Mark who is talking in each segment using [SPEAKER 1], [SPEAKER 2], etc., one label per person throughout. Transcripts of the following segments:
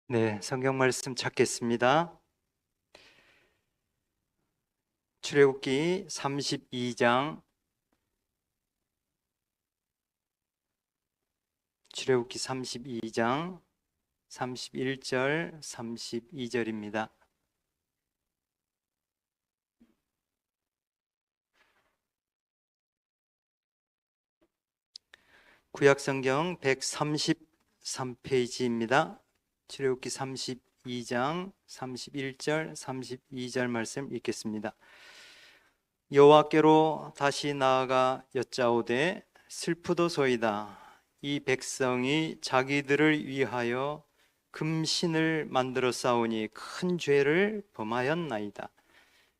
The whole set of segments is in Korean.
[SPEAKER 1] 네, 성경 말씀 찾겠습니다. 출애굽기 32장, 출애굽기 32장 31절, 32절입니다. 구약성경 133페이지입니다. 출애굽기 32장 31절, 32절 말씀 읽겠습니다. 여호와께로 다시 나아가 여짜오되 슬프도소이다. 이 백성이 자기들을 위하여 금신을 만들어 싸우니 큰 죄를 범하였나이다.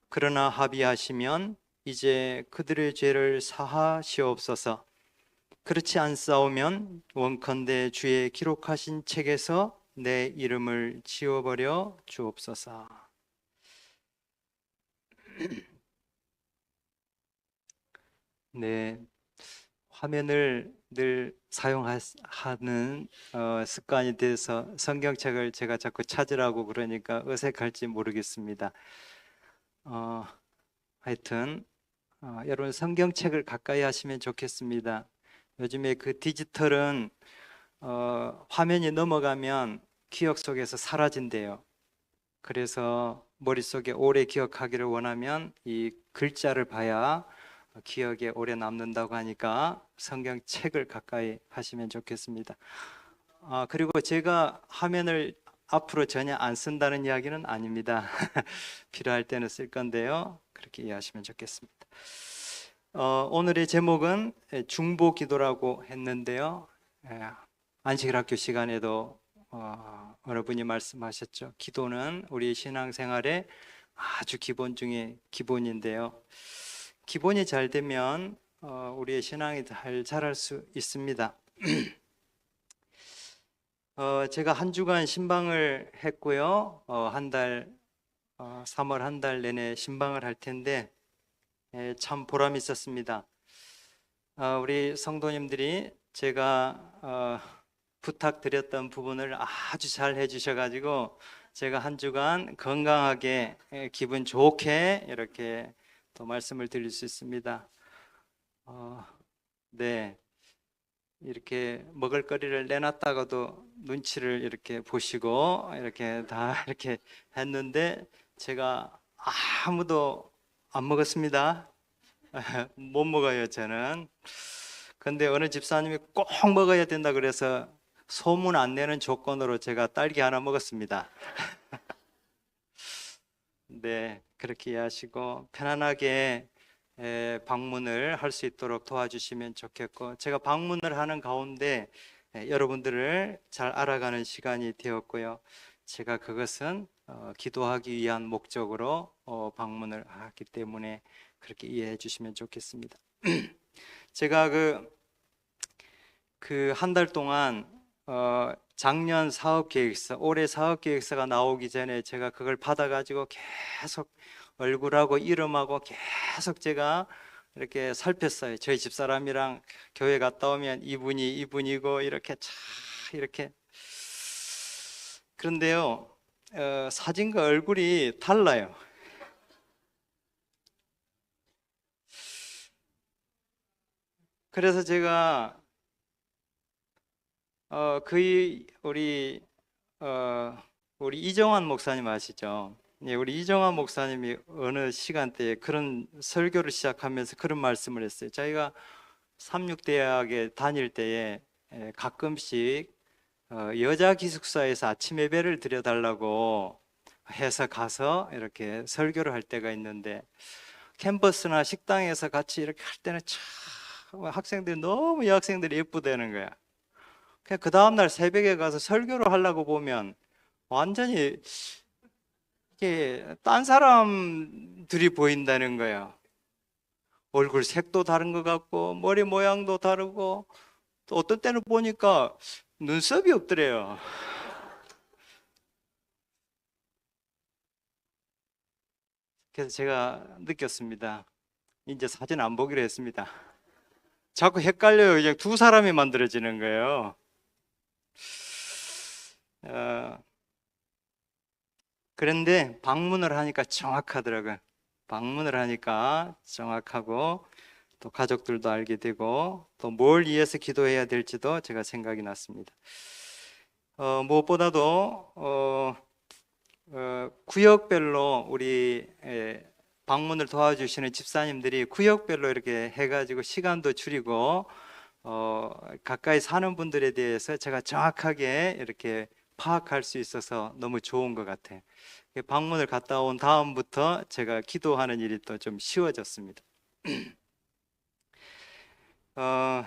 [SPEAKER 1] 그러나 합의하시면 이제 그들의 죄를 사하시옵소서. 그렇지 않사오면 원컨대 주의 기록하신 책에서 내 이름을 지워버려 주옵소서. 네, 화면을 늘 사용하는 습관이 돼서 성경책을 제가 자꾸 찾으라고 그러니까 어색할지 모르겠습니다. 하여튼 여러분 성경책을 가까이 하시면 좋겠습니다. 요즘에 그 디지털은 화면이 넘어가면 기억 속에서 사라진대요. 그래서 머릿속에 오래 기억하기를 원하면 이 글자를 봐야 기억에 오래 남는다고 하니까 성경책을 가까이 하시면 좋겠습니다. 그리고 제가 화면을 앞으로 전혀 안 쓴다는 이야기는 아닙니다. 필요할 때는 쓸 건데요. 그렇게 이해하시면 좋겠습니다. 오늘의 제목은 중보 기도라고 했는데요. 안식일 학교 시간에도 어느 분이 말씀하셨죠. 기도는 우리 신앙생활의 아주 기본 중에 기본인데요. 기본이 잘 되면 우리의 신앙이 잘 자랄 수 있습니다. 제가 한 주간 신방을 했고요. 3월 한 달 내내 신방을 할 텐데 참 보람 있었습니다. 우리 성도님들이 제가 부탁드렸던 부분을 아주 잘 해주셔가지고 제가 한 주간 건강하게 기분 좋게 이렇게 또 말씀을 드릴 수 있습니다. 네, 이렇게 먹을거리를 내놨다가도 눈치를 이렇게 보시고 이렇게 다 이렇게 했는데 제가 아무도 안 먹었습니다. 못 먹어요, 저는. 근데 어느 집사님이 꼭 먹어야 된다 그래서 소문 안 내는 조건으로 제가 딸기 하나 먹었습니다. 네, 그렇게 이해하시고 편안하게 방문을 할 수 있도록 도와주시면 좋겠고, 제가 방문을 하는 가운데 여러분들을 잘 알아가는 시간이 되었고요. 제가 그것은 기도하기 위한 목적으로 방문을 하기 때문에 그렇게 이해해 주시면 좋겠습니다. 제가 그 한 달 동안 작년 사업계획서, 올해 사업계획서가 나오기 전에 제가 그걸 받아가지고 계속 얼굴하고 이름하고 계속 제가 이렇게 살폈어요. 저희 집사람이랑 교회 갔다 오면 이분이고 이렇게 이렇게. 그런데요, 사진과 얼굴이 달라요. 그래서 제가 우리 우리 이정환 목사님 아시죠? 예, 우리 이정환 목사님이 어느 시간대에 그런 설교를 시작하면서 그런 말씀을 했어요. 자기가 삼육대학에 다닐 때에 가끔씩 여자 기숙사에서 아침 예배를 드려달라고 해서 가서 이렇게 설교를 할 때가 있는데, 캠퍼스나 식당에서 같이 이렇게 할 때는 참 학생들이 너무 여학생들이 예쁘다는 거야. 그 다음날 새벽에 가서 설교를 하려고 보면 완전히 이게 딴 사람들이 보인다는 거예요. 얼굴 색도 다른 것 같고 머리 모양도 다르고 또 어떤 때는 보니까 눈썹이 없더래요. 그래서 제가 느꼈습니다. 이제 사진 안 보기로 했습니다. 자꾸 헷갈려요. 이제 두 사람이 만들어지는 거예요. 어, 그런데 방문을 하니까 정확하더라고요. 방문을 하니까 정확하고 또 가족들도 알게 되고 또 뭘 위해서 기도해야 될지도 제가 생각이 났습니다. 무엇보다도 구역별로 우리 방문을 도와주시는 집사님들이 구역별로 이렇게 해가지고 시간도 줄이고 가까이 사는 분들에 대해서 제가 정확하게 이렇게 파악할 수 있어서 너무 좋은 것 같아요. 방문을 갔다 온 다음부터 제가 기도하는 일이 또 좀 쉬워졌습니다. 어,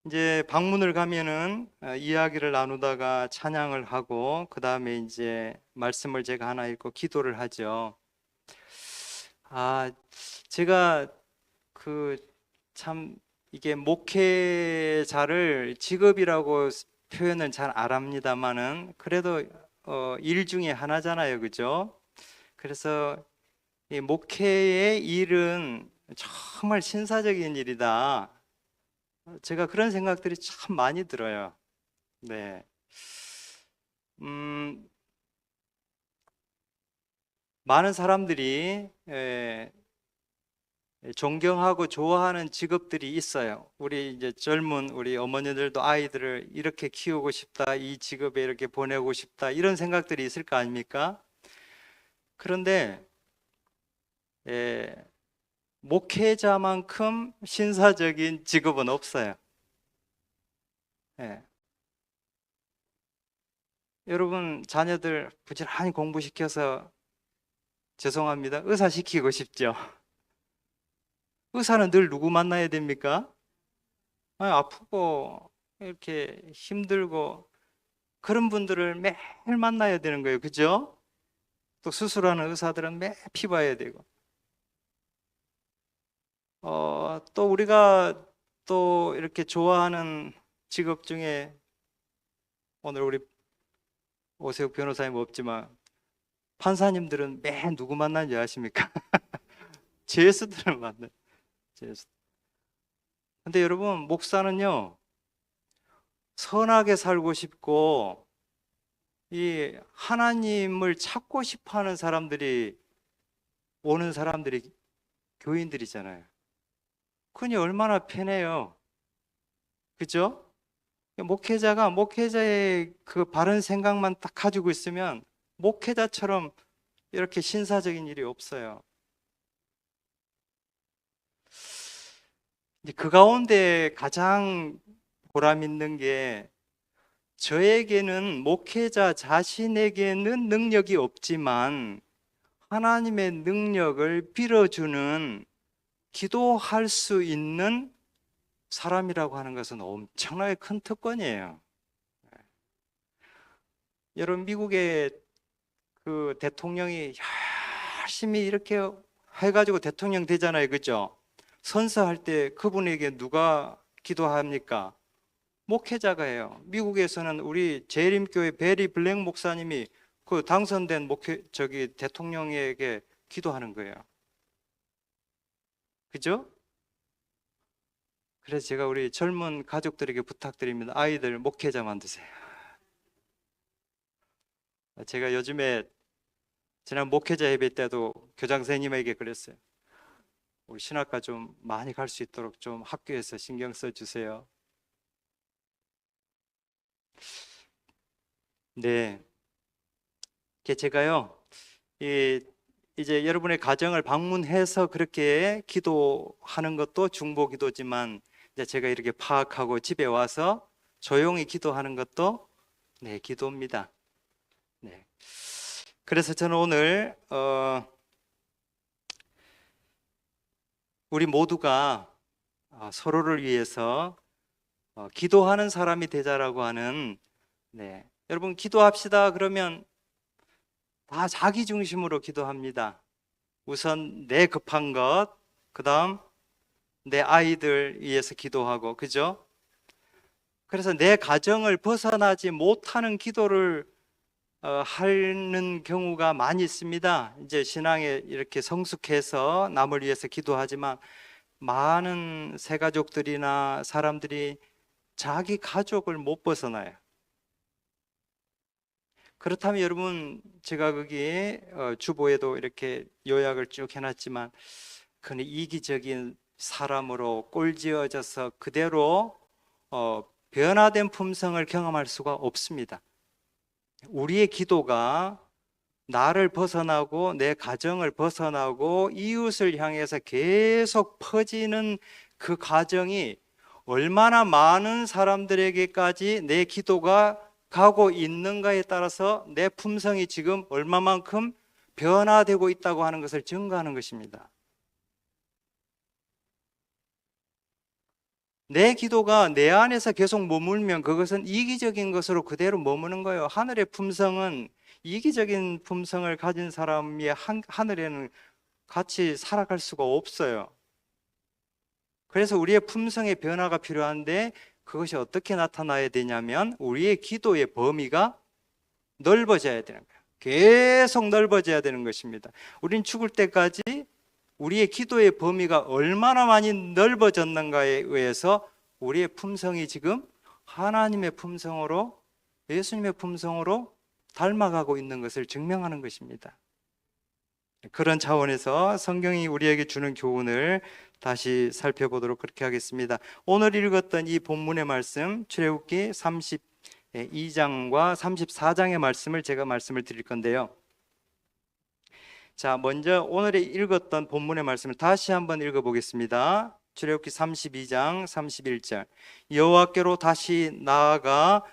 [SPEAKER 1] 이제 방문을 가면은 이야기를 나누다가 찬양을 하고 그 다음에 이제 말씀을 제가 하나 읽고 기도를 하죠. 아, 제가 그 참 이게 목회자를 직업이라고 표현은 잘 안 합니다만은 그래도 일 중에 하나잖아요, 그죠? 그래서 이 목회의 일은 정말 신사적인 일이다. 제가 그런 생각들이 참 많이 들어요. 네. 음, 많은 사람들이 존경하고 좋아하는 직업들이 있어요. 우리 이제 젊은 우리 어머니들도 아이들을 이렇게 키우고 싶다, 이 직업에 이렇게 보내고 싶다, 이런 생각들이 있을 거 아닙니까? 그런데 에, 목회자만큼 신사적인 직업은 없어요. 예. 여러분 자녀들 부지런히 공부시켜서 죄송합니다. 의사 시키고 싶죠? 의사는 늘 누구 만나야 됩니까? 아니, 아프고 이렇게 힘들고 그런 분들을 매일 만나야 되는 거예요. 그죠? 또 수술하는 의사들은 매일 피 봐야 되고. 또 우리가 또 이렇게 좋아하는 직업 중에 오늘 우리 오세욱 변호사님 없지만 판사님들은 매일 누구 만나는지 아십니까? 죄수들을 만나요. 죄수. 근데 여러분, 목사는요, 선하게 살고 싶고, 이 하나님을 찾고 싶어 하는 사람들이, 오는 사람들이 교인들이잖아요. 그니 얼마나 편해요. 그죠? 목회자가 목회자의 그 바른 생각만 딱 가지고 있으면 목회자처럼 이렇게 신사적인 일이 없어요. 이제 그 가운데 가장 보람 있는 게 저에게는 목회자 자신에게는 능력이 없지만 하나님의 능력을 빌어주는 기도할 수 있는 사람이라고 하는 것은 엄청나게 큰 특권이에요. 여러분, 미국의 그 대통령이 열심히 이렇게 해가지고 대통령 되잖아요. 그죠? 선서할 때 그분에게 누가 기도합니까? 목회자가 해요. 미국에서는 우리 재림교회 베리 블랙 목사님이 그 당선된 대통령에게 기도하는 거예요. 그죠? 그래서 제가 우리 젊은 가족들에게 부탁드립니다. 아이들 목회자 만드세요. 제가 요즘에 지난 목회자 예배 때도 교장 선생님에게 그랬어요. 우리 신학과 좀 많이 갈 수 있도록 좀 학교에서 신경 써 주세요. 네. 제가요, 이제 여러분의 가정을 방문해서 그렇게 기도하는 것도 중보 기도지만, 이제 제가 이렇게 파악하고 집에 와서 조용히 기도하는 것도 네, 기도입니다. 네. 그래서 저는 오늘 우리 모두가 서로를 위해서 기도하는 사람이 되자라고 하는 네. 여러분 기도합시다 그러면 다 자기 중심으로 기도합니다. 우선 내 급한 것, 그다음 내 아이들 위해서 기도하고, 그죠? 그래서 내 가정을 벗어나지 못하는 기도를 하는 경우가 많이 있습니다. 이제 신앙에 이렇게 성숙해서 남을 위해서 기도하지만 많은 새가족들이나 사람들이 자기 가족을 못 벗어나요. 그렇다면 여러분, 제가 거기에 주보에도 이렇게 요약을 쭉 해놨지만, 그는 이기적인 사람으로 꼴지어져서 그대로 변화된 품성을 경험할 수가 없습니다. 우리의 기도가 나를 벗어나고 내 가정을 벗어나고 이웃을 향해서 계속 퍼지는 그 과정이 얼마나 많은 사람들에게까지 내 기도가 가고 있는가에 따라서 내 품성이 지금 얼마만큼 변화되고 있다고 하는 것을 증거하는 것입니다. 내 기도가 내 안에서 계속 머물면 그것은 이기적인 것으로 그대로 머무는 거예요. 하늘의 품성은, 이기적인 품성을 가진 사람이 하늘에는 같이 살아갈 수가 없어요. 그래서 우리의 품성의 변화가 필요한데, 그것이 어떻게 나타나야 되냐면 우리의 기도의 범위가 넓어져야 되는 거예요. 계속 넓어져야 되는 것입니다. 우린 죽을 때까지 우리의 기도의 범위가 얼마나 많이 넓어졌는가에 의해서 우리의 품성이 지금 하나님의 품성으로, 예수님의 품성으로 닮아가고 있는 것을 증명하는 것입니다. 그런 차원에서 성경이 우리에게 주는 교훈을 다시 살펴보도록 그렇게 하겠습니다. 오늘 읽었던 이 본문의 말씀, 출애굽기 32장과 34장의 말씀을 제가 말씀을 드릴 건데요. 자, 먼저 오늘 읽었던 본문의 말씀을 다시 한번 읽어보겠습니다. 출애굽기 32장 31절. 여호와께로 다시 나아가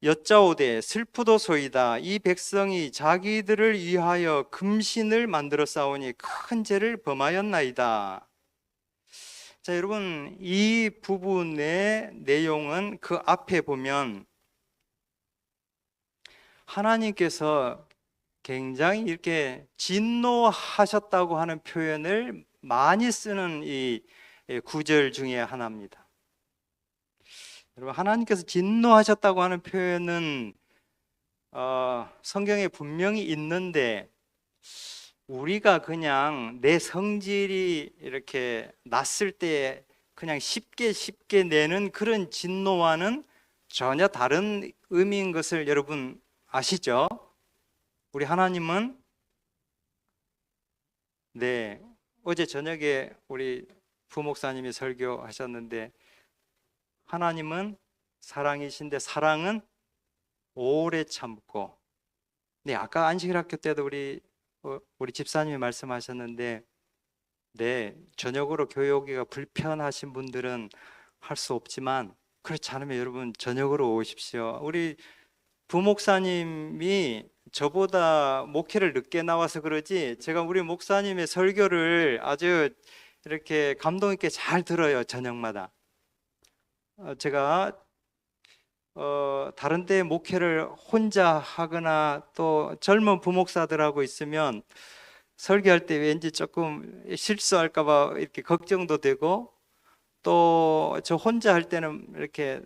[SPEAKER 1] 여짜오되 슬프도소이다. 이 백성이 자기들을 위하여 금신을 만들어 싸우니 큰 죄를 범하였나이다. 자, 여러분, 이 부분의 내용은 그 앞에 보면 하나님께서 굉장히 이렇게 진노하셨다고 하는 표현을 많이 쓰는 이 구절 중에 하나입니다. 여러분, 하나님께서 진노하셨다고 하는 표현은 성경에 분명히 있는데, 우리가 그냥 내 성질이 이렇게 났을 때 그냥 쉽게 내는 그런 진노와는 전혀 다른 의미인 것을 여러분 아시죠? 우리 하나님은, 네, 어제 저녁에 우리 부목사님이 설교하셨는데, 하나님은 사랑이신데 사랑은 오래 참고, 네, 아까 안식일 학교 때도 우리 집사님이 말씀하셨는데, 네, 저녁으로 교회 오기가 불편하신 분들은 할 수 없지만, 그렇지 않으면 여러분 저녁으로 오십시오. 우리 부목사님이 저보다 목회를 늦게 나와서 그러지, 제가 우리 목사님의 설교를 아주 이렇게 감동 있게 잘 들어요, 저녁마다. 제가 다른 때 목회를 혼자 하거나 또 젊은 부목사들하고 있으면 설교할 때 왠지 조금 실수할까 봐 이렇게 걱정도 되고, 또 저 혼자 할 때는 이렇게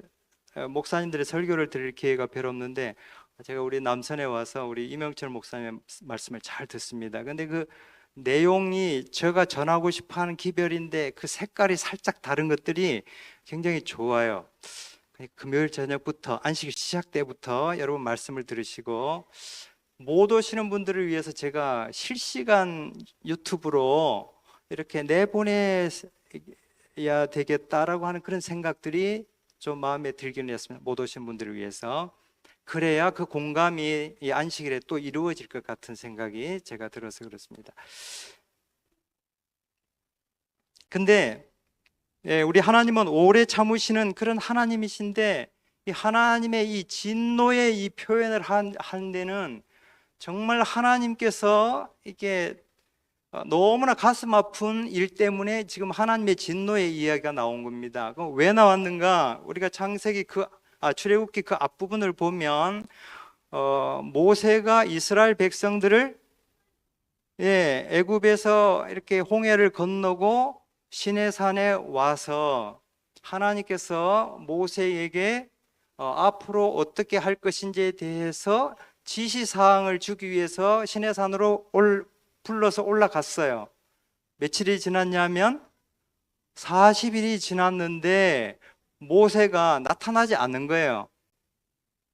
[SPEAKER 1] 목사님들의 설교를 들을 기회가 별로 없는데, 제가 우리 남선에 와서 우리 이명철 목사님의 말씀을 잘 듣습니다. 근데 그 내용이 제가 전하고 싶어하는 기별인데 그 색깔이 살짝 다른 것들이 굉장히 좋아요. 금요일 저녁부터, 안식일 시작 때부터 여러분 말씀을 들으시고, 못 오시는 분들을 위해서 제가 실시간 유튜브로 이렇게 내보내야 되겠다라고 하는 그런 생각들이 좀 마음에 들기는 했습니다. 못 오신 분들을 위해서. 그래야 그 공감이 이 안식일에 또 이루어질 것 같은 생각이 제가 들어서 그렇습니다. 근데 우리 하나님은 오래 참으시는 그런 하나님이신데, 이 하나님의 이 진노의 이 표현을 한 데는 정말 하나님께서 이게 너무나 가슴 아픈 일 때문에 지금 하나님의 진노의 이야기가 나온 겁니다. 그럼 왜 나왔는가? 우리가 창세기 출애굽기 그 앞부분을 보면 모세가 이스라엘 백성들을 애굽에서 이렇게 홍해를 건너고 시내산에 와서 하나님께서 모세에게 앞으로 어떻게 할 것인지에 대해서 지시사항을 주기 위해서 시내산으로 불러서 올라갔어요. 며칠이 지났냐면 40일이 지났는데 모세가 나타나지 않는 거예요.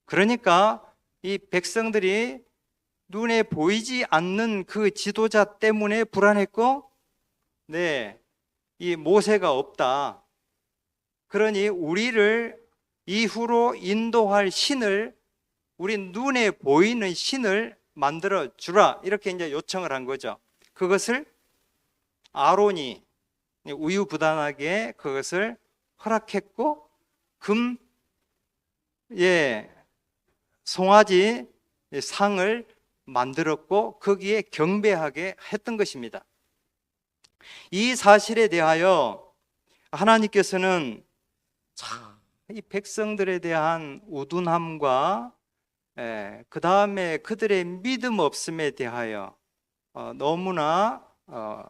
[SPEAKER 1] 그러니까 이 백성들이 눈에 보이지 않는 그 지도자 때문에 불안했고, 네, 이 모세가 없다. 그러니 우리를 이후로 인도할 신을, 우리 눈에 보이는 신을 만들어 주라. 이렇게 이제 요청을 한 거죠. 그것을 아론이 우유부단하게 그것을 허락했고, 금, 예, 송아지 상을 만들었고 거기에 경배하게 했던 것입니다. 이 사실에 대하여 하나님께서는 이 백성들에 대한 우둔함과 그 다음에 그들의 믿음 없음에 대하여 너무나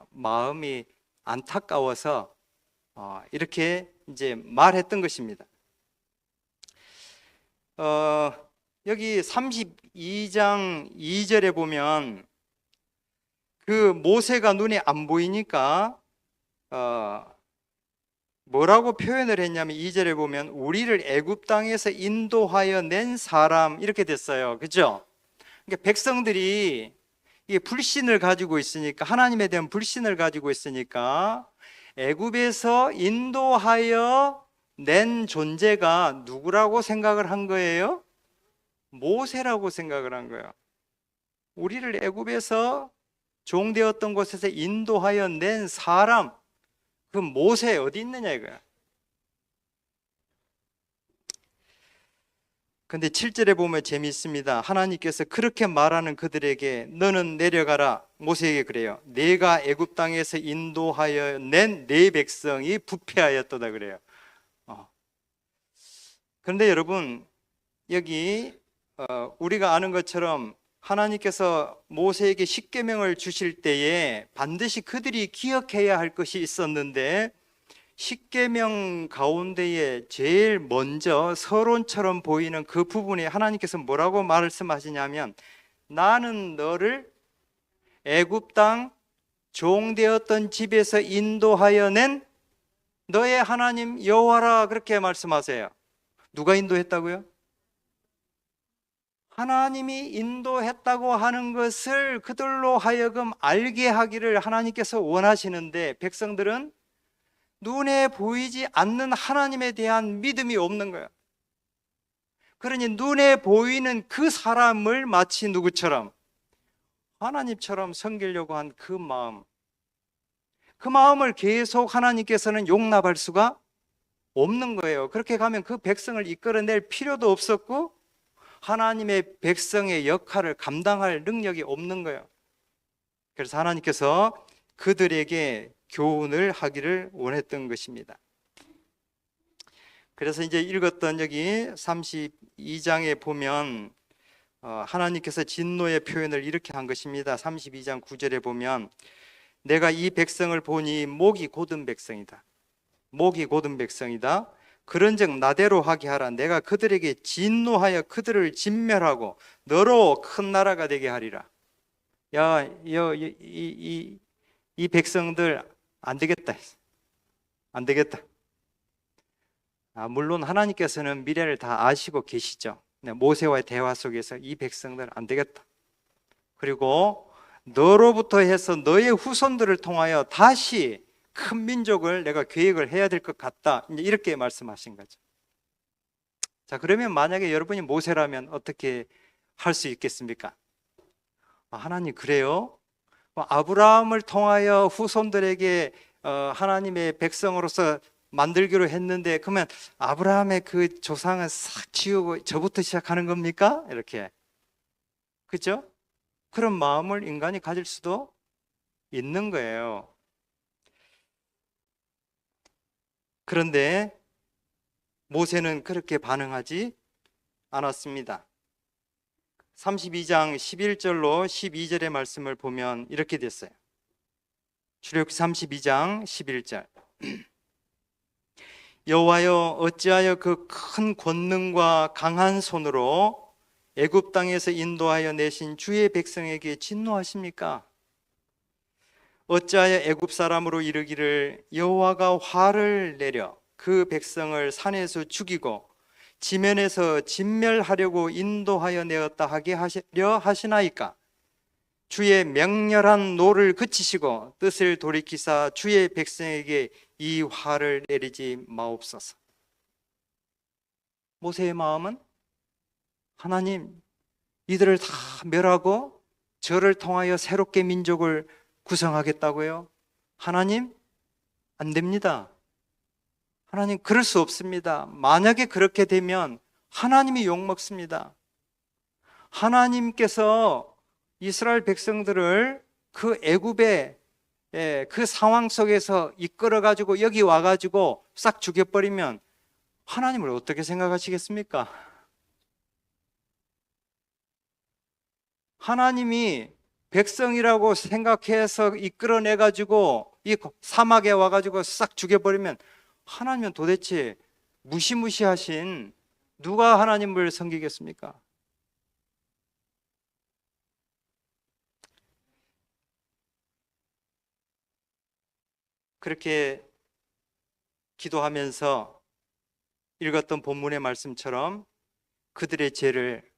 [SPEAKER 1] 마음이 안타까워서 이렇게 이제 말했던 것입니다. 여기 32장 2절에 보면 그 모세가 눈에 안 보이니까 뭐라고 표현을 했냐면 2절에 보면 우리를 애굽 땅에서 인도하여 낸 사람, 이렇게 됐어요. 그죠? 그러니까 백성들이 이게 불신을 가지고 있으니까, 하나님에 대한 불신을 가지고 있으니까 애굽에서 인도하여 낸 존재가 누구라고 생각을 한 거예요? 모세라고 생각을 한 거예요. 우리를 애굽에서 종되었던 곳에서 인도하여 낸 사람, 그 모세 어디 있느냐 이거야. 근데 7절에 보면 재미있습니다. 하나님께서 그렇게 말하는 그들에게 너는 내려가라. 모세에게 그래요. 내가 애굽 땅에서 인도하여 낸 내 백성이 부패하였도다 그래요. 그런데 여러분, 여기 우리가 아는 것처럼 하나님께서 모세에게 십계명을 주실 때에 반드시 그들이 기억해야 할 것이 있었는데, 십계명 가운데에 제일 먼저 서론처럼 보이는 그 부분에 하나님께서 뭐라고 말씀하시냐면 나는 너를 애굽 땅 종되었던 집에서 인도하여 낸 너의 하나님 여호와라, 그렇게 말씀하세요. 누가 인도했다고요? 하나님이 인도했다고 하는 것을 그들로 하여금 알게 하기를 하나님께서 원하시는데, 백성들은 눈에 보이지 않는 하나님에 대한 믿음이 없는 거예요. 그러니 눈에 보이는 그 사람을 마치 누구처럼? 하나님처럼 섬기려고 한 그 마음, 그 마음을 계속 하나님께서는 용납할 수가 없는 거예요. 그렇게 가면 그 백성을 이끌어낼 필요도 없었고 하나님의 백성의 역할을 감당할 능력이 없는 거예요. 그래서 하나님께서 그들에게 교훈을 하기를 원했던 것입니다. 그래서 이제 읽었던 여기 32장에 보면 하나님께서 진노의 표현을 이렇게 한 것입니다. 32장 9절에 보면 내가 이 백성을 보니 목이 곧은 백성이다. 목이 곧은 백성이다. 그런즉 나대로 하게 하라. 내가 그들에게 진노하여 그들을 진멸하고 너로 큰 나라가 되게 하리라. 야, 이 백성들 안 되겠다. 안 되겠다. 물론 하나님께서는 미래를 다 아시고 계시죠. 모세와의 대화 속에서 이 백성들 안 되겠다. 그리고 너로부터 해서 너의 후손들을 통하여 다시 큰 민족을 내가 계획을 해야 될 것 같다. 이렇게 말씀하신 거죠. 자, 그러면 만약에 여러분이 모세라면 어떻게 할 수 있겠습니까? 하나님 그래요? 아브라함을 통하여 후손들에게 하나님의 백성으로서 만들기로 했는데 그러면 아브라함의 그 조상은 싹 지우고 저부터 시작하는 겁니까? 이렇게. 그죠? 그런 마음을 인간이 가질 수도 있는 거예요. 그런데 모세는 그렇게 반응하지 않았습니다. 32장 11절로 12절의 말씀을 보면 이렇게 됐어요. 출애굽기 32장 11절. 여호와여 어찌하여 그 큰 권능과 강한 손으로 애굽 땅에서 인도하여 내신 주의 백성에게 진노하십니까? 어찌하여 애굽 사람으로 이르기를 여호와가 화를 내려 그 백성을 산에서 죽이고 지면에서 진멸하려고 인도하여 내었다 하게 하려 하시나이까? 주의 맹렬한 노를 그치시고 뜻을 돌이키사 주의 백성에게 이 화를 내리지 마옵소서. 모세의 마음은 하나님, 이들을 다 멸하고 저를 통하여 새롭게 민족을 구성하겠다고요? 하나님, 안 됩니다. 하나님, 그럴 수 없습니다. 만약에 그렇게 되면 하나님이 욕먹습니다. 하나님께서 이스라엘 백성들을 그 애굽의 그 상황 속에서 이끌어 가지고 여기 와 가지고 싹 죽여버리면 하나님을 어떻게 생각하시겠습니까? 하나님이 백성이라고 생각해서 이끌어내 가지고 이 사막에 와 가지고 싹 죽여버리면 하나님은 도대체 무시무시하신 누가 하나님을 섬기겠습니까? 그렇게 기도하면서 읽었던 본문의 말씀처럼 그들의 죄를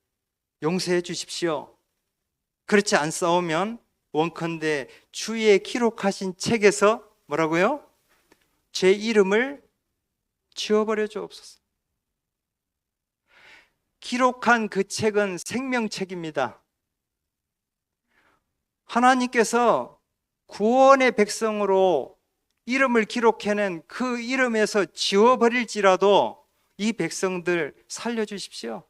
[SPEAKER 1] 용서해 주십시오. 그렇지 않사오면 원컨대 주의 기록하신 책에서 뭐라고요? 제 이름을 지워버려 주옵소서. 기록한 그 책은 생명책입니다. 하나님께서 구원의 백성으로 이름을 기록해낸 그 이름에서 지워버릴지라도 이 백성들 살려주십시오.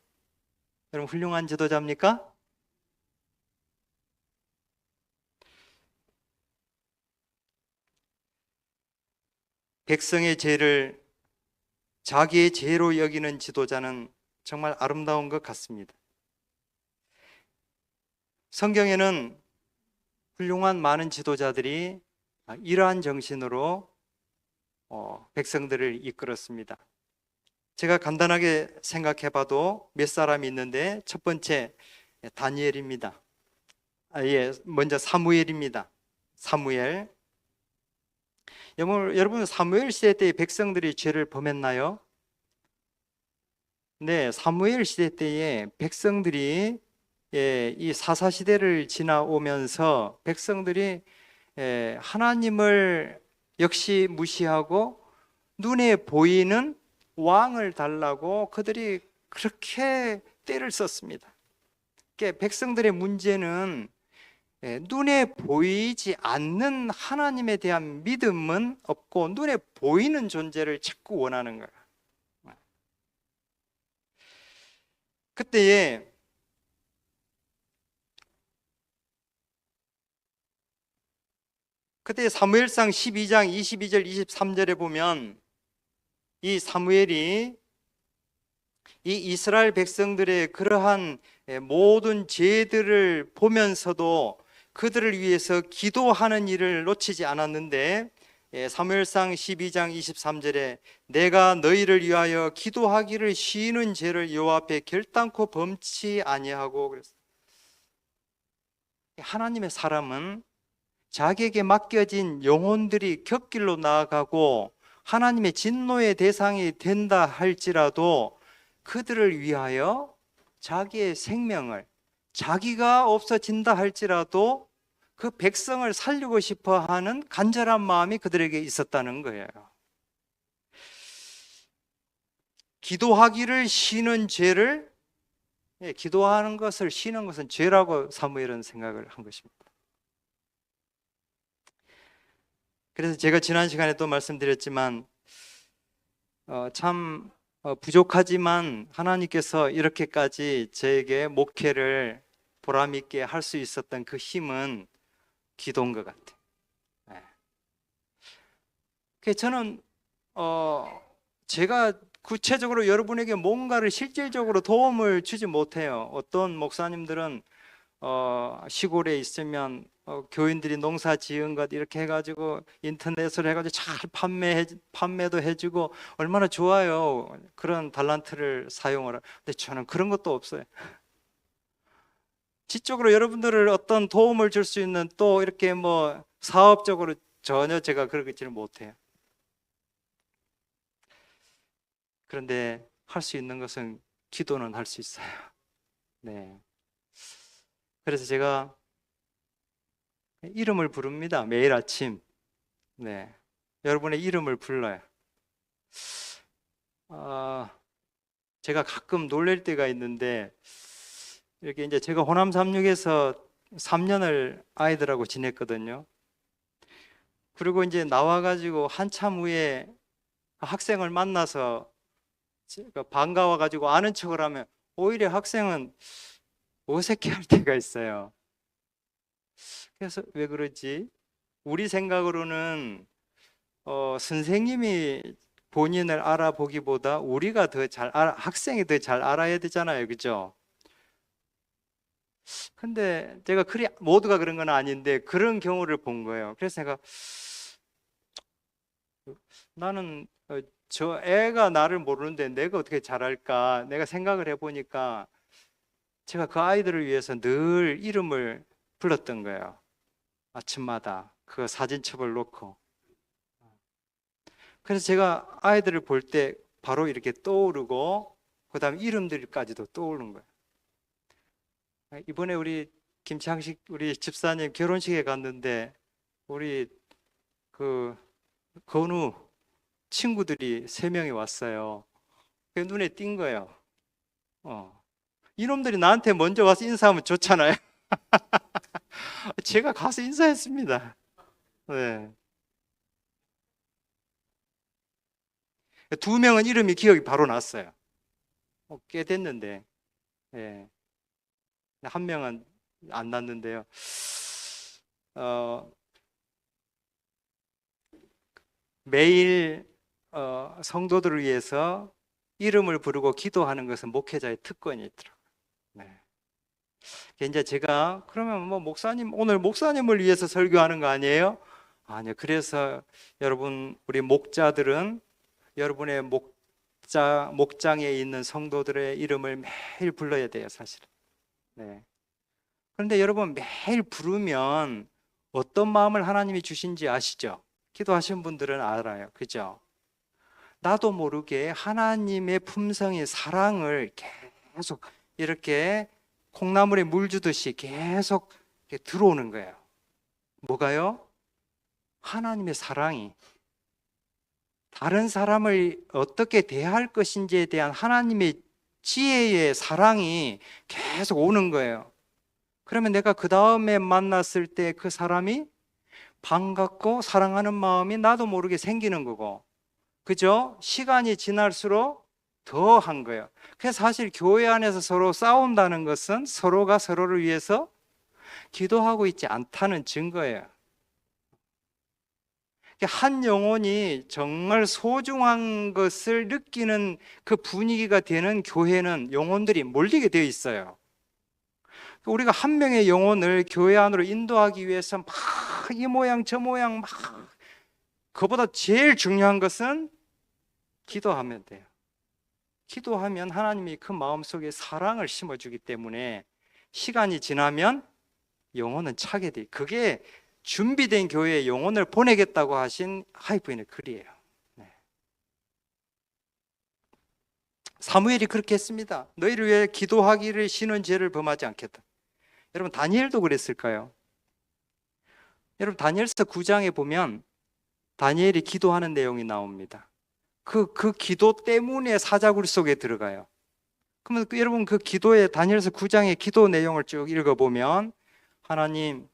[SPEAKER 1] 여러분, 훌륭한 지도자입니까? 백성의 죄를 자기의 죄로 여기는 지도자는 정말 아름다운 것 같습니다. 성경에는 훌륭한 많은 지도자들이 이러한 정신으로 백성들을 이끌었습니다. 제가 간단하게 생각해 봐도 몇 사람이 있는데 첫 번째 다니엘입니다. 먼저 사무엘입니다. 사무엘. 여러분, 사무엘 시대 때의 백성들이 죄를 범했나요? 네, 사무엘 시대 때에 백성들이 이 사사 시대를 지나오면서 백성들이 하나님을 역시 무시하고 눈에 보이는 왕을 달라고 그들이 그렇게 떼를 썼습니다. 백성들의 문제는 눈에 보이지 않는 하나님에 대한 믿음은 없고 눈에 보이는 존재를 자꾸 원하는 거야. 그때에 사무엘상 12장 22절 23절에 보면 이 사무엘이 이 이스라엘 백성들의 그러한 모든 죄들을 보면서도 그들을 위해서 기도하는 일을 놓치지 않았는데 사무엘상 12장 23절에 내가 너희를 위하여 기도하기를 쉬는 죄를 여호와 앞에 결단코 범치 아니하고 그랬어요. 하나님의 사람은 자기에게 맡겨진 영혼들이 곁길로 나아가고 하나님의 진노의 대상이 된다 할지라도 그들을 위하여 자기의 생명을, 자기가 없어진다 할지라도 그 백성을 살리고 싶어 하는 간절한 마음이 그들에게 있었다는 거예요. 기도하기를 쉬는 죄를, 기도하는 것을 쉬는 것은 죄라고 사무엘은 생각을 한 것입니다. 그래서 제가 지난 시간에 또 말씀드렸지만 참 부족하지만 하나님께서 이렇게까지 저에게 목회를 보람 있게 할 수 있었던 그 힘은 기도인 것 같아요. 저는 제가 구체적으로 여러분에게 뭔가를 실질적으로 도움을 주지 못해요. 어떤 목사님들은 시골에 있으면 교인들이 농사 지은 것 이렇게 해가지고 인터넷으로 해가지고 잘 판매도 해주고 얼마나 좋아요. 그런 달란트를 사용을. 근데 저는 그런 것도 없어요. 지적으로 여러분들을 어떤 도움을 줄 수 있는 또 이렇게 뭐 사업적으로 전혀 제가 그러지를 못해요. 그런데 할 수 있는 것은 기도는 할 수 있어요. 네. 그래서 제가 이름을 부릅니다. 매일 아침. 네. 여러분의 이름을 불러요. 아, 제가 가끔 놀랄 때가 있는데, 이렇게 이제 제가 호남 삼육에서 3년을 아이들하고 지냈거든요. 그리고 이제 나와가지고 한참 후에 학생을 만나서 제가 반가워가지고 아는 척을 하면 오히려 학생은 어색해 할 때가 있어요. 그래서 왜 그러지? 우리 생각으로는 선생님이 본인을 알아보기보다 우리가 더 잘 학생이 더 잘 알아야 되잖아요. 그죠? 근데 제가 모두가 그런 건 아닌데 그런 경우를 본 거예요. 그래서 제가 나는 저 애가 나를 모르는데 내가 어떻게 잘할까? 내가 생각을 해보니까 제가 그 아이들을 위해서 늘 이름을 불렀던 거예요. 아침마다 그 사진첩을 놓고. 그래서 제가 아이들을 볼 때 바로 이렇게 떠오르고 그다음 이름들까지도 떠오르는 거예요. 이번에 우리 김창식 우리 집사님 결혼식에 갔는데 우리 그 건우 친구들이 3명이 왔어요. 그 눈에 띈 거예요. 이놈들이 나한테 먼저 와서 인사하면 좋잖아요. 제가 가서 인사했습니다. 네. 2명은 이름이 기억이 바로 났어요. 꽤 됐는데, 예. 1명은 안 났는데요. 어, 매일 성도들을 위해서 이름을 부르고 기도하는 것은 목회자의 특권이 있더라고요. 네. 이제 제가 그러면 뭐 목사님 오늘 목사님을 위해서 설교하는 거 아니에요? 아니요. 그래서 여러분 우리 목자들은 여러분의 목장에 있는 성도들의 이름을 매일 불러야 돼요, 사실은. 네. 그런데 여러분 매일 부르면 어떤 마음을 하나님이 주신지 아시죠? 기도하신 분들은 알아요. 그죠? 나도 모르게 하나님의 품성의 사랑을 계속 이렇게 콩나물에 물 주듯이 계속 이렇게 들어오는 거예요. 뭐가요? 하나님의 사랑이 다른 사람을 어떻게 대할 것인지에 대한 하나님의 지혜의 사랑이 계속 오는 거예요. 그러면 내가 그 다음에 만났을 때 그 사람이 반갑고 사랑하는 마음이 나도 모르게 생기는 거고, 그죠? 시간이 지날수록 더 한 거예요. 그래서 사실 교회 안에서 서로 싸운다는 것은 서로가 서로를 위해서 기도하고 있지 않다는 증거예요. 한 영혼이 정말 소중한 것을 느끼는 그 분위기가 되는 교회는 영혼들이 몰리게 되어 있어요. 우리가 한 명의 영혼을 교회 안으로 인도하기 위해서 막 이 모양 저 모양 막, 그보다 제일 중요한 것은 기도하면 돼요. 기도하면 하나님이 그 마음속에 사랑을 심어주기 때문에 시간이 지나면 영혼은 차게 돼. 그게 준비된 교회에 영혼을 보내겠다고 하신 하이프인의 글이에요. 네. 사무엘이 그렇게 했습니다. 너희를 위해 기도하기를 쉬는 죄를 범하지 않겠다. 여러분 다니엘도 그랬을까요? 여러분 다니엘서 9장에 보면 다니엘이 기도하는 내용이 나옵니다. 그 기도 때문에 사자굴 속에 들어가요. 그러면 여러분 그 기도에 다니엘서 9장의 기도 내용을 쭉 읽어보면 하나님,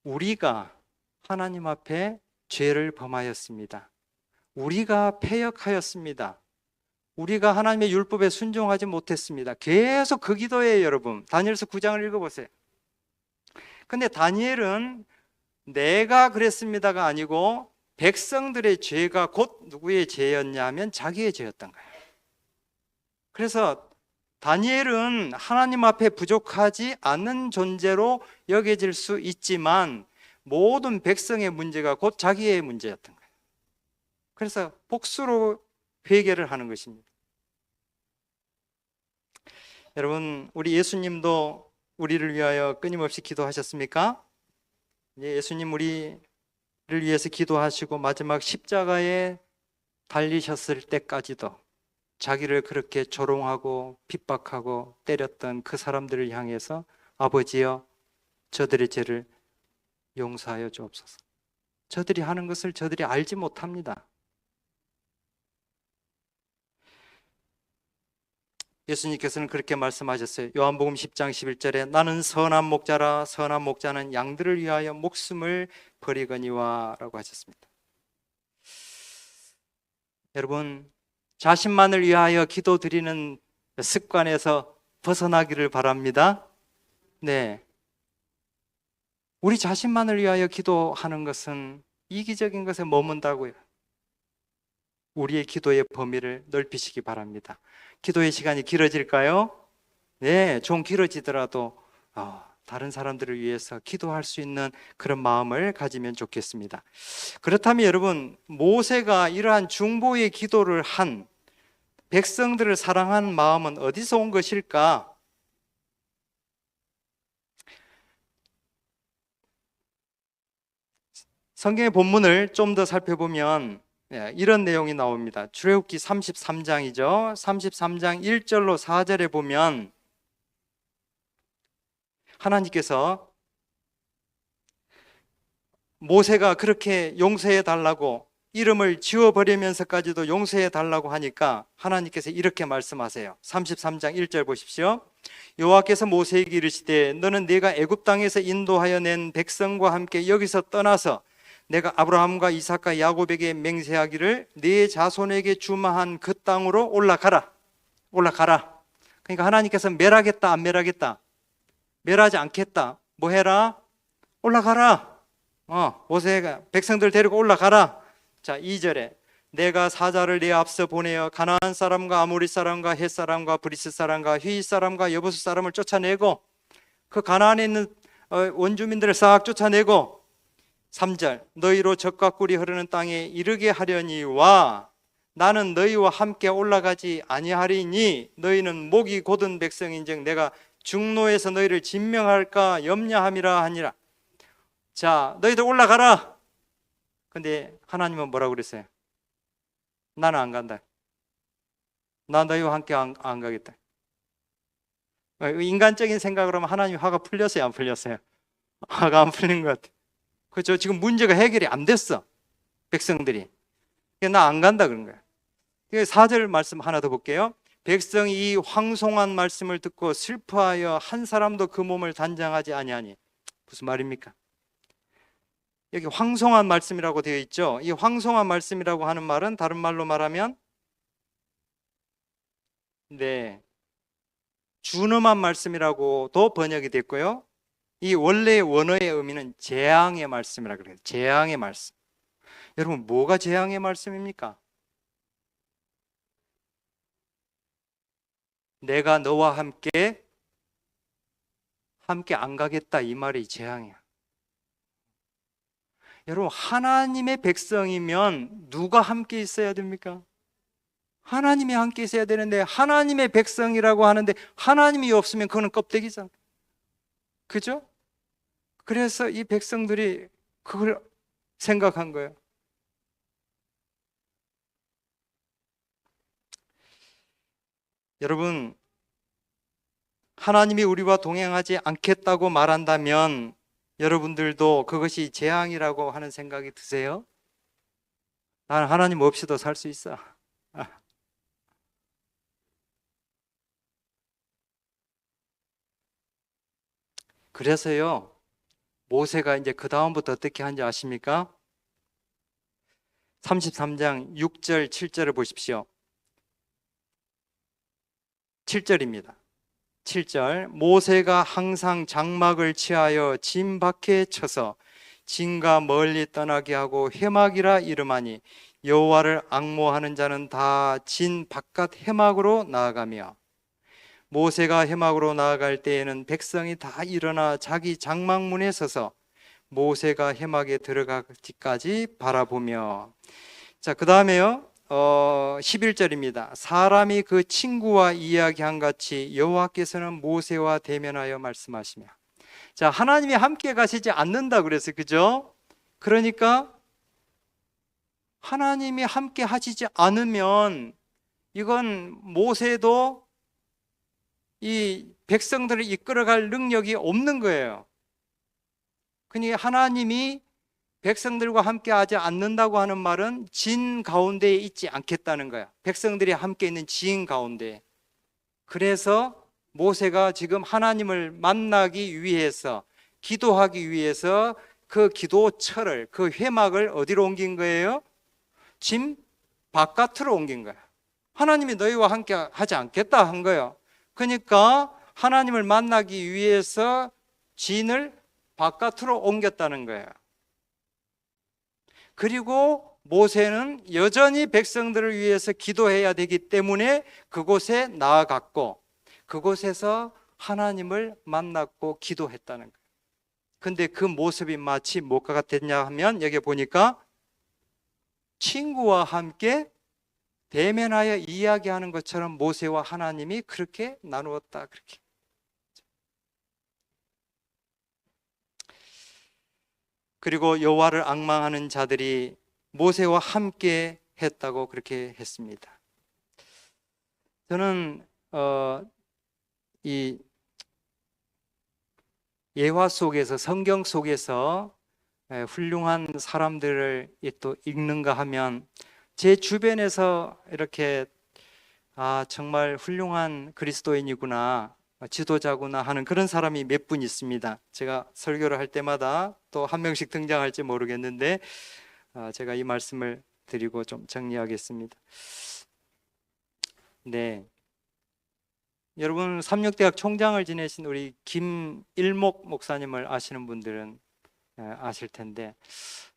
[SPEAKER 1] 우리가 하나님 앞에 죄를 범하였습니다. 우리가 패역하였습니다. 우리가 하나님의 율법에 순종하지 못했습니다. 계속 그 기도예요, 여러분. 다니엘서 9장을 읽어보세요. 근데 다니엘은 내가 그랬습니다가 아니고 백성들의 죄가 곧 누구의 죄였냐면 자기의 죄였던 거예요. 그래서 다니엘은 하나님 앞에 부족하지 않는 존재로 여겨질 수 있지만 모든 백성의 문제가 곧 자기의 문제였던 거예요. 그래서 복수로 회개를 하는 것입니다. 여러분, 우리 예수님도 우리를 위하여 끊임없이 기도하셨습니까? 예수님 우리를 위해서 기도하시고 마지막 십자가에 달리셨을 때까지도 자기를 그렇게 조롱하고 핍박하고 때렸던 그 사람들을 향해서 아버지여 저들의 죄를 용서하여 주옵소서. 저들이 하는 것을 저들이 알지 못합니다. 예수님께서는 그렇게 말씀하셨어요. 요한복음 10장 11절에 나는 선한 목자라 선한 목자는 양들을 위하여 목숨을 버리거니와 라고 하셨습니다. 여러분, 자신만을 위하여 기도드리는 습관에서 벗어나기를 바랍니다. 네, 우리 자신만을 위하여 기도하는 것은 이기적인 것에 머문다고요. 우리의 기도의 범위를 넓히시기 바랍니다. 기도의 시간이 길어질까요? 네, 좀 길어지더라도 다른 사람들을 위해서 기도할 수 있는 그런 마음을 가지면 좋겠습니다. 그렇다면 여러분, 모세가 이러한 중보의 기도를 한 백성들을 사랑한 마음은 어디서 온 것일까? 성경의 본문을 좀 더 살펴보면 이런 내용이 나옵니다. 출애굽기 33장이죠. 33장 1절로 4절에 보면 하나님께서 모세가 그렇게 용서해 달라고 이름을 지워버리면서까지도 용서해 달라고 하니까 하나님께서 이렇게 말씀하세요. 33장 1절 보십시오. 여호와께서 모세에게 이르시되 너는 내가 애굽 땅에서 인도하여 낸 백성과 함께 여기서 떠나서 내가 아브라함과 이삭과 야곱에게 맹세하기를 네 자손에게 주마한 그 땅으로 올라가라. 올라가라. 그러니까 하나님께서 멸하겠다 안 멸하겠다? 멸하지 않겠다. 뭐 해라? 올라가라. 모세가 백성들 데리고 올라가라. 자, 2절에 내가 사자를 네 앞서 보내어 가나안 사람과 아모리 사람과 헷 사람과 브리스 사람과 휘 사람과 여부스 사람을 쫓아내고 그 가나안에 있는 원주민들을 싹 쫓아내고 3절 너희로 젖과 꿀이 흐르는 땅에 이르게 하려니와 나는 너희와 함께 올라가지 아니하리니 너희는 목이 곧은 백성인즉 내가 중노에서 너희를 진명할까 염려함이라 하니라. 자, 너희들 올라가라. 근데 하나님은 뭐라고 그랬어요? 나는 안 간다. 나 너희와 함께 안 가겠다. 인간적인 생각으로 하면 하나님이 화가 풀렸어요, 안 풀렸어요? 화가 안 풀린 것 같아요. 그렇죠? 지금 문제가 해결이 안 됐어, 백성들이. 나 안 간다 그런 거야. 4절 말씀 하나 더 볼게요. 백성이 이 황송한 말씀을 듣고 슬퍼하여 한 사람도 그 몸을 단장하지 아니하니. 무슨 말입니까? 여기 황송한 말씀이라고 되어 있죠. 이 황송한 말씀이라고 하는 말은 다른 말로 말하면 준엄한 말씀이라고도 번역이 됐고요. 이 원래의 원어의 의미는 재앙의 말씀이라고 그래요. 재앙의 말씀. 여러분, 뭐가 재앙의 말씀입니까? 내가 너와 함께 안 가겠다, 이 말이 재앙이야. 여러분, 하나님의 백성이면 누가 함께 있어야 됩니까? 하나님이 함께 있어야 되는데 하나님의 백성이라고 하는데 하나님이 없으면 그거는 껍데기잖아. 그죠? 그래서 이 백성들이 그걸 생각한 거예요. 여러분, 하나님이 우리와 동행하지 않겠다고 말한다면 여러분들도 그것이 재앙이라고 하는 생각이 드세요? 나는 하나님 없이도 살 수 있어. 그래서요, 모세가 이제 그 다음부터 어떻게 한지 아십니까? 33장 6절 7절을 보십시오. 7절입니다. 7절 모세가 항상 장막을 취하여 진 밖에 쳐서 진과 멀리 떠나게 하고 회막이라 이름하니 여호와를 앙모하는 자는 다 진 바깥 회막으로 나아가며 모세가 회막으로 나아갈 때에는 백성이 다 일어나 자기 장막문에 서서 모세가 회막에 들어가기까지 바라보며. 자, 그 다음에요 11절입니다. 사람이 그 친구와 이야기한 같이 여호와께서는 모세와 대면하여 말씀하시며. 자, 하나님이 함께 가시지 않는다 그랬어요, 그죠? 그러니까 하나님이 함께 하시지 않으면 이건 모세도 이 백성들을 이끌어갈 능력이 없는 거예요. 그러니 하나님이 백성들과 함께 하지 않는다고 하는 말은 진 가운데에 있지 않겠다는 거야. 백성들이 함께 있는 진 가운데. 그래서 모세가 지금 하나님을 만나기 위해서, 기도하기 위해서 그 기도처를, 그 회막을 어디로 옮긴 거예요? 진 바깥으로 옮긴 거야. 하나님이 너희와 함께 하지 않겠다 한 거예요. 그러니까 하나님을 만나기 위해서 진을 바깥으로 옮겼다는 거예요. 그리고 모세는 여전히 백성들을 위해서 기도해야 되기 때문에 그곳에 나아갔고, 그곳에서 하나님을 만났고 기도했다는 거예요. 근데 그 모습이 마치 뭐가 같았냐 하면, 여기 보니까 친구와 함께 대면하여 이야기하는 것처럼 모세와 하나님이 그렇게 나누었다, 그렇게. 그리고 여호와를 앙망하는 자들이 모세와 함께 했다고 그렇게 했습니다. 저는 이 예화 속에서, 성경 속에서 훌륭한 사람들을 또 읽는가 하면 제 주변에서 이렇게 정말 훌륭한 그리스도인이구나, 지도자구나 하는 그런 사람이 몇 분 있습니다. 제가 설교를 할 때마다 또 한 명씩 등장할지 모르겠는데 제가 이 말씀을 드리고 좀 정리하겠습니다. 네, 여러분 삼육대학 총장을 지내신 우리 김일목 목사님을 아시는 분들은 아실 텐데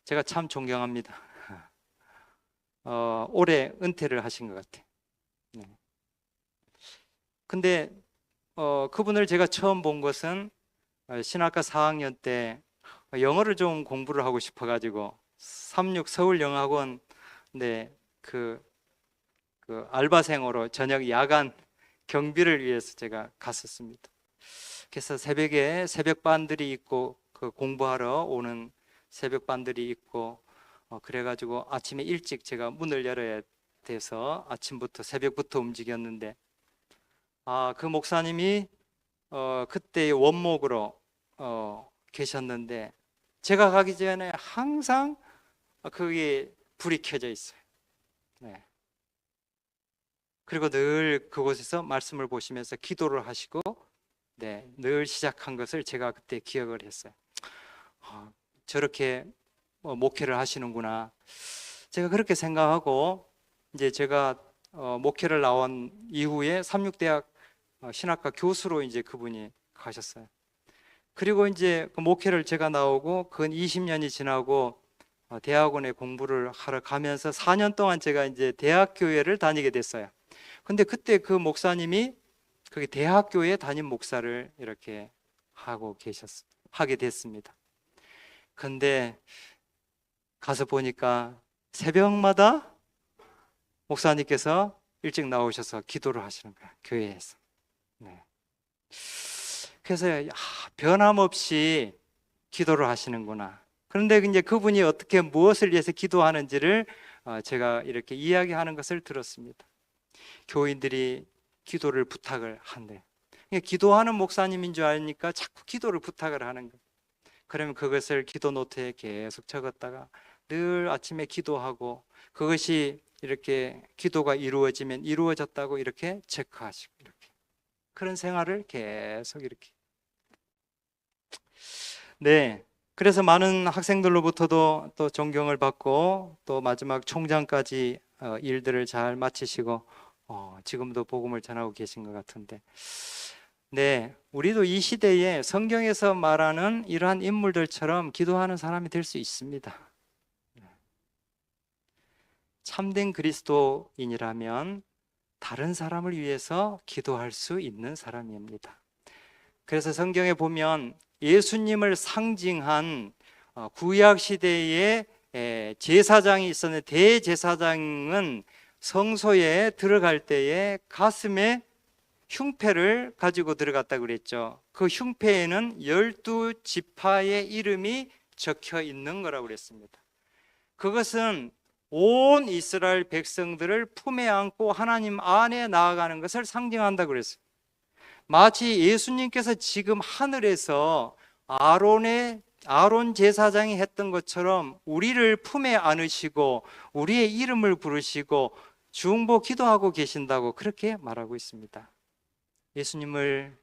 [SPEAKER 1] 제가 참 존경합니다. 올해 은퇴를 하신 것 같아요. 네. 근데 그분을 제가 처음 본 것은 신학과 4학년 때 영어를 좀 공부를 하고 싶어가지고 삼육 서울영어학원 그 알바생으로 저녁 야간 경비를 위해서 제가 갔었습니다. 그래서 새벽에 새벽반들이 있고 그 공부하러 오는 새벽반들이 있고 그래가지고 아침에 일찍 제가 문을 열어야 돼서 아침부터 새벽부터 움직였는데 그 목사님이 그때 원목으로 계셨는데 제가 가기 전에 항상 거기에 불이 켜져 있어요. 네. 그리고 늘 그곳에서 말씀을 보시면서 기도를 하시고 늘 시작한 것을 제가 그때 기억을 했어요. 저렇게 목회를 하시는구나. 제가 그렇게 생각하고 이제 제가 목회를 나온 이후에 삼육대학 신학과 교수로 이제 그분이 가셨어요. 그리고 이제 그 목회를 제가 나오고 근 20년이 지나고 대학원에 공부를 하러 가면서 4년 동안 제가 이제 대학교회를 다니게 됐어요. 근데 그때 그 목사님이 거기 대학교회 담임 목사를 이렇게 하게 됐습니다. 근데 가서 보니까 새벽마다 목사님께서 일찍 나오셔서 기도를 하시는 거예요, 교회에서. 네. 그래서 변함없이 기도를 하시는구나. 그런데 이제 그분이 어떻게 무엇을 위해서 기도하는지를 제가 이렇게 이야기하는 것을 들었습니다. 교인들이 기도를 부탁을 한대. 기도하는 목사님인 줄 아니까 자꾸 기도를 부탁을 하는 거예요. 그러면 그것을 기도 노트에 계속 적었다가 늘 아침에 기도하고 그것이 이렇게 기도가 이루어지면 이루어졌다고 이렇게 체크하시고 이렇게 그런 생활을 계속 이렇게. 네, 그래서 많은 학생들로부터도 또 존경을 받고 또 마지막 총장까지 일들을 잘 마치시고 지금도 복음을 전하고 계신 것 같은데, 네, 우리도 이 시대에 성경에서 말하는 이러한 인물들처럼 기도하는 사람이 될 수 있습니다. 참된 그리스도인이라면 다른 사람을 위해서 기도할 수 있는 사람입니다. 그래서 성경에 보면 예수님을 상징한 구약 시대에 제사장이 있었는데 대제사장은 성소에 들어갈 때에 가슴에 흉패를 가지고 들어갔다고 그랬죠. 그 흉패에는 12지파의 이름이 적혀 있는 거라고 그랬습니다. 그것은 온 이스라엘 백성들을 품에 안고 하나님 안에 나아가는 것을 상징한다 그랬어요. 마치 예수님께서 지금 하늘에서 아론 제사장이 했던 것처럼 우리를 품에 안으시고 우리의 이름을 부르시고 중보 기도하고 계신다고 그렇게 말하고 있습니다. 예수님을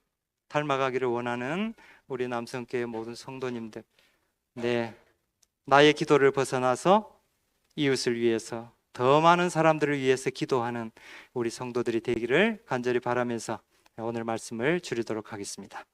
[SPEAKER 1] 닮아가기를 원하는 우리 남성교회 모든 성도님들, 네, 나의 기도를 벗어나서 이웃을 위해서, 더 많은 사람들을 위해서 기도하는 우리 성도들이 되기를 간절히 바라면서 오늘 말씀을 줄이도록 하겠습니다.